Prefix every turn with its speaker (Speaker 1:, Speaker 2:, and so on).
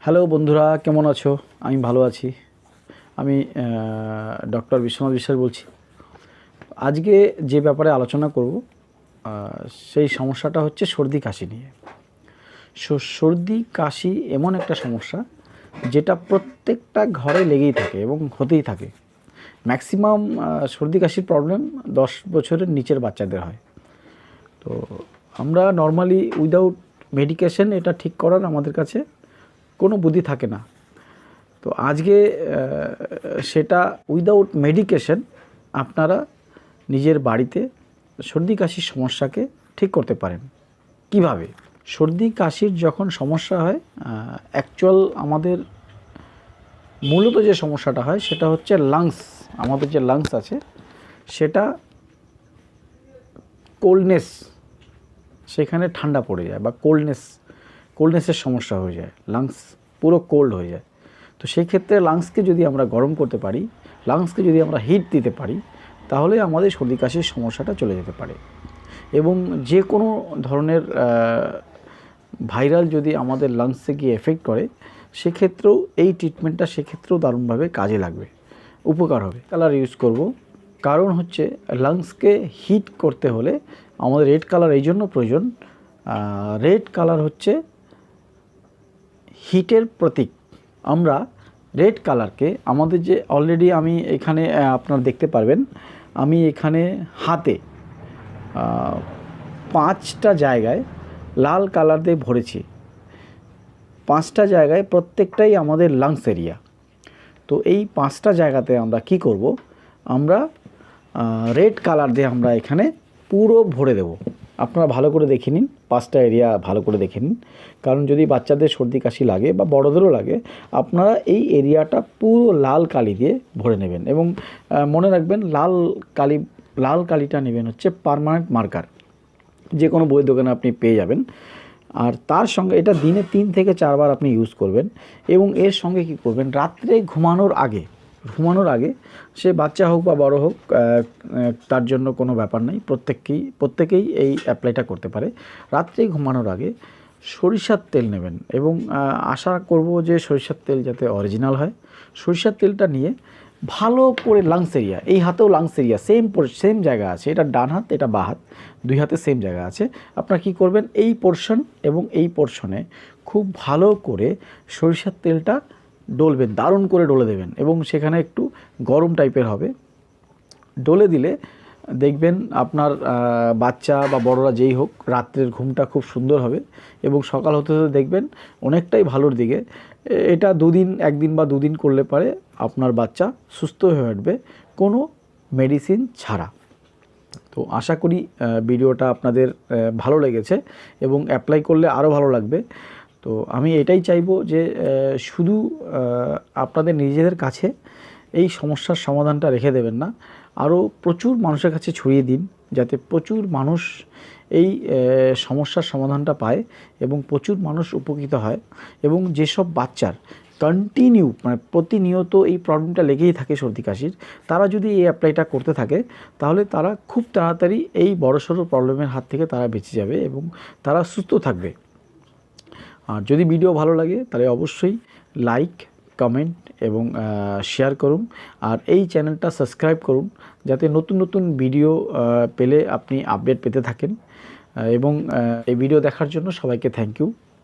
Speaker 1: Hello বন্ধুরা, কেমন আছো? আমি ভালো আছি। আমি ডক্টর বিশ্বনাথ বিশ্বাস বলছি। আজকে যে ব্যাপারে আলোচনা করব সেই সমস্যাটা হচ্ছে সর্দি কাশি নিয়ে। সর্দি কাশি এমন একটা সমস্যা যেটা প্রত্যেকটা ঘরে লেগেই থাকে এবং হতেই থাকে। ম্যাক্সিমাম সর্দি কাশির প্রবলেম 10 বছরের নিচের বাচ্চাদের হয়। তো আমরা নর্মালি উইদাউট মেডিকেশন এটা ঠিক করার আমাদের কাছে কোনো বুদ্ধি থাকে না। তো আজকে সেটা উইদাউট মেডিকেশন আপনারা নিজের বাড়িতে সর্দি কাশির সমস্যাকে ঠিক করতে পারেন। কিভাবে? সর্দি কাশির যখন সমস্যা হয়, অ্যাকচুয়াল আমাদের মূলত যে সমস্যাটা হয় সেটা হচ্ছে লাংস। আমাদের যে লাংস আছে সেটা কোল্ডনেস, সেখানে ঠান্ডা পড়ে যায় বা কোল্ডনেসের সমস্যা হয়ে যায়, লাংস পুরো কোল্ড হয়ে যায়। তো সেই ক্ষেত্রে লাংসকে যদি আমরা গরম করতে পারি, লাংসকে যদি আমরা হিট দিতে পারি, তাহলে আমাদের সর্দি কাশির সমস্যাটা চলে যেতে পারে। এবং যে কোনো ধরনের ভাইরাল যদি আমাদের লাংসে গিয়ে এফেক্ট করে, সেক্ষেত্রেও এই ট্রিটমেন্টটা সেক্ষেত্রেও দারুণভাবে কাজে লাগবে, উপকার হবে। কালার ইউজ করব, কারণ হচ্ছে লাংসকে হিট করতে হলে আমাদের রেড কালার এই জন্য প্রয়োজন। রেড কালার হচ্ছে হিটের প্রতীক। আমরা রেড কালারকে আমাদের যে অলরেডি আমি এখানে আপনারা দেখতে পারবেন, আমি এখানে হাতে 5টা জায়গায় লাল কালার দিয়ে ভরেছি। 5টা জায়গায় প্রত্যেকটাই আমাদের লাংস এরিয়া। তো এই 5টা জায়গাতে আমরা কি করব, আমরা রেড কালার দিয়ে আমরা এখানে পুরো ভরে দেব। আপনারা ভালো করে দেখে নিন, 5টা এরিয়া ভালো করে দেখে নিন, কারণ যদি বাচ্চাদের সর্দি কাশি লাগে বা বড়দেরও লাগে, আপনারা এই এরিয়াটা পুরো লাল কালি দিয়ে ভরে নেবেন। এবং মনে রাখবেন, লাল কালিটা নেবেন হচ্ছে পার্মানেন্ট মার্কার, যে কোনো বইয়ের দোকানে আপনি পেয়ে যাবেন। আর তার সঙ্গে এটা দিনে 3 থেকে 4 বার আপনি ইউজ করবেন। এবং এর সঙ্গে কি করবেন, রাত্রে ঘুমানোর আগে সে বাচ্চা হোক বা বড় হোক, তার জন্য কোনো ব্যাপার নাই, প্রত্যেকেই এই অ্যাপ্লাইটা করতে পারে। রাত্রে ঘুমানোর আগে সরিষার তেল নেবেন এবং আশা করব যে সরিষার তেল যাতে অরিজিনাল হয়। সরিষার তেলটা নিয়ে ভালো করে লাংস এরিয়া, এই হাতেও লাংস এরিয়া সেম জায়গা আছে, এটা ডান হাত, এটা বাঁ হাত, 2 হাতে সেম জায়গা আছে। আপনারা কী করবেন, এই পোর্শন এবং এই পোর্শনে খুব ভালো করে সরিষার তেলটা ডলবেন, দারুণ করে ডলে দেবেন। এবং সেখানে একটু গরম টাইপের হবে, ডলে দিলে দেখবেন আপনার বাচ্চা বা বড়রা যেই হোক, রাত্রের ঘুমটা খুব সুন্দর হবে এবং সকাল হতে হতে দেখবেন অনেকটাই ভালোর দিকে। এটা 1 দিন বা 2 দিন করলে পারে আপনার বাচ্চা সুস্থ হয়ে উঠবে কোনো মেডিসিন ছাড়া। তো আশা করি ভিডিওটা আপনাদের ভালো লেগেছে এবং অ্যাপ্লাই করলে আরও ভালো লাগবে। তো আমি এটাই চাইবো যে শুধু আপনাদের নিজেদের কাছে এই সমস্যার সমাধানটা রেখে দেবেন না, আরও প্রচুর মানুষের কাছে ছড়িয়ে দিন, যাতে প্রচুর মানুষ এই সমস্যার সমাধানটা পায় এবং প্রচুর মানুষ উপকৃত হয়। এবং যেসব বাচ্চার কন্টিনিউ প্রতিনিয়ত এই প্রবলেমটা লেগেই থাকে সর্দি কাশির, তারা যদি এই অ্যাপ্লাইটা করতে থাকে, তাহলে তারা খুব তাড়াতাড়ি এই বড়সড় প্রবলেমের হাত থেকে তারা বেঁচে যাবে এবং তারা সুস্থ থাকবে। আর যদি ভিডিও ভালো লাগে তাহলে অবশ্যই লাইক, কমেন্ট এবং শেয়ার করুন। আর এই চ্যানেলটা সাবস্ক্রাইব করুন, যাতে নতুন নতুন ভিডিও পেলে আপনি আপডেট পেতে থাকেন। এবং এই ভিডিও দেখার জন্য সবাইকে থ্যাংক ইউ।